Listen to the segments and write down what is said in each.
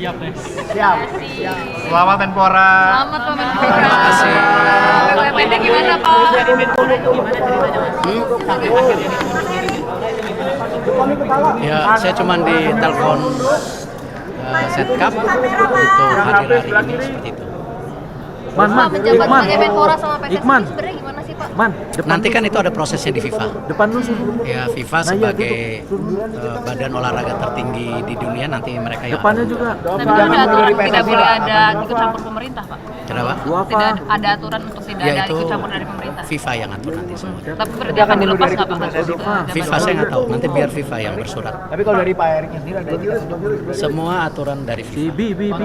Siap deh. Siap. Selamat Menpora. Selamat Pak Menpora. Terima kasih. UMN gimana Pak? Ya, saya cuma ditelepon Setkap untuk hadir hari ini seperti itu. Pak menjabat sebagai Menpora sama PSSI sebenarnya gimana sih Pak? Nanti kan itu ada prosesnya di FIFA. Depan lu sih. Ya, FIFA sebagai badan olahraga tertinggi di dunia, nanti mereka yang Depannya juga. Tapi kan ada aturan tidak boleh ada ikut campur pemerintah Pak. Kenapa? Tidak ada aturan untuk tidak Ya, ada itu ikut campur dari pemerintah. FIFA yang atur nanti semua. Tapi berarti akan dilepas nggak Pak? FIFA saya nggak tahu, nanti biar FIFA yang bersurat. Tapi kalau dari Pak Erick sendiri ada Semua aturan dari FIFA.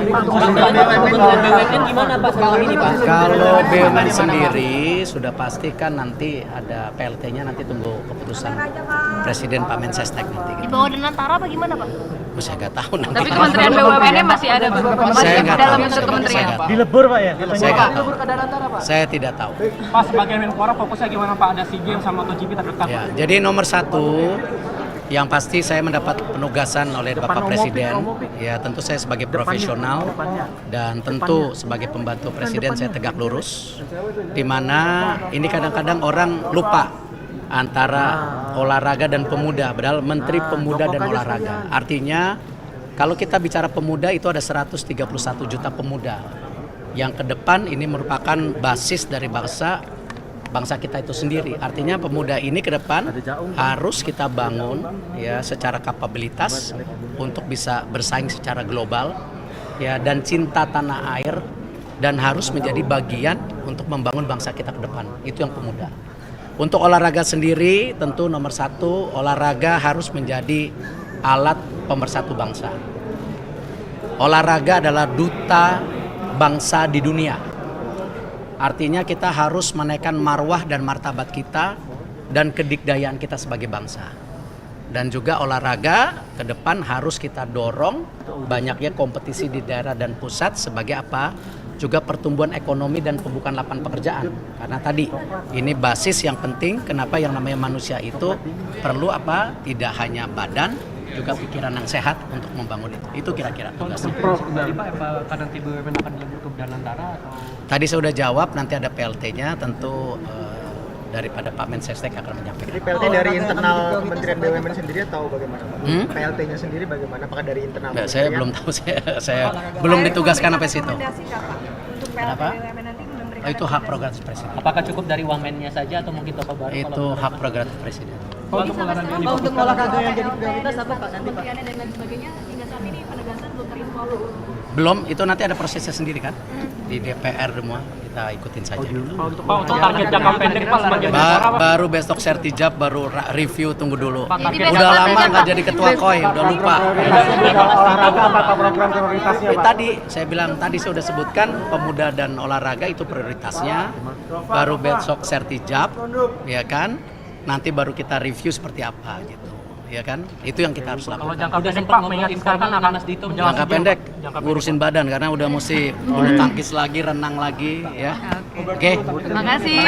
BUMN gimana Pak tahun ini Pak? Kalau BUMN sendiri sudah pasti kan nanti ada PLT-nya, nanti tunggu keputusan Presiden Pak Mensesnek nanti. Di bawah Danantara apa gimana Pak? Oh, saya nggak tahu nanti. Tapi Kementerian BUMN-nya masih ada Saya nggak dalam tahu. bentuk kementerian. dilebur Pak ya? Saya nggak tahu. Saya tidak tahu. Pak sebagai Menpora fokusnya gimana Pak? Ada SEA Games sama MotoGP terdekat. Ya, jadi nomor satu yang pasti saya mendapat penugasan oleh Bapak Presiden. Ya, tentu saya sebagai profesional dan tentu sebagai pembantu Presiden saya tegak lurus. Di mana ini kadang-kadang orang lupa antara olahraga dan pemuda, padahal Menteri Pemuda dan Olahraga. Artinya kalau kita bicara pemuda itu ada 131 juta pemuda yang ke depan ini merupakan basis dari bangsa kita itu sendiri. Artinya pemuda ini ke depan harus kita bangun ya secara kapabilitas untuk bisa bersaing secara global ya, dan cinta tanah air, dan harus menjadi bagian untuk membangun bangsa kita ke depan. Itu yang pemuda. Untuk olahraga sendiri tentu nomor satu, olahraga harus menjadi alat pemersatu bangsa. Olahraga adalah duta bangsa di dunia. Artinya kita harus menaikkan marwah dan martabat kita dan kedikdayaan kita sebagai bangsa. Dan juga olahraga ke depan harus kita dorong banyaknya kompetisi di daerah dan pusat sebagai apa? Juga pertumbuhan ekonomi dan pembukaan lapangan pekerjaan. Karena tadi ini basis yang penting kenapa yang namanya manusia itu perlu apa? Tidak hanya badan, juga pikiran yang sehat untuk membangun itu. Itu kira-kira tugasnya. Dari Pak, apa nanti BUMN akan dibentuk Danantara atau? Tadi saya sudah jawab, nanti ada PLT-nya, tentu daripada Pak Mensesnek akan menyampaikan. Jadi PLT dari internal Kementerian BUMN sendiri atau bagaimana Pak? PLT-nya sendiri bagaimana? Apakah dari internal? Nggak, saya belum tahu, saya belum ditugaskan sampai situ. Kenapa? Oh, itu hak prerogatif Presiden. Apakah cukup dari Wamennya saja atau mungkin tokoh baru? Itu hak prerogatif Presiden. Untuk olahraga yang jadi prioritas apa Pak nanti Pak? Dan lain sebagainya hingga saat ini penegasan belum terinfo. Belum, itu nanti ada prosesnya sendiri kan? Di DPR semua, kita ikutin saja. Untuk target jangka pendek Pak sebagai Baru besok sertijab, baru review, tunggu dulu. Jadi Udah besok lama apa nggak jadi ketua KOI, udah lupa. Olahraga apa program prioritasnya Pak? Tadi saya bilang, tadi saya sudah sebutkan pemuda dan olahraga itu prioritasnya. Baru besok sertijab, ya kan? Nanti baru kita review seperti apa gitu. Ya kan? Itu yang kita harus lakukan. Kalau jangka pendek Pak mengingatkan akan Jangka pendek ngurusin badan karena udah mesti bulu tangkis lagi, renang lagi ya. Oke. Terima kasih.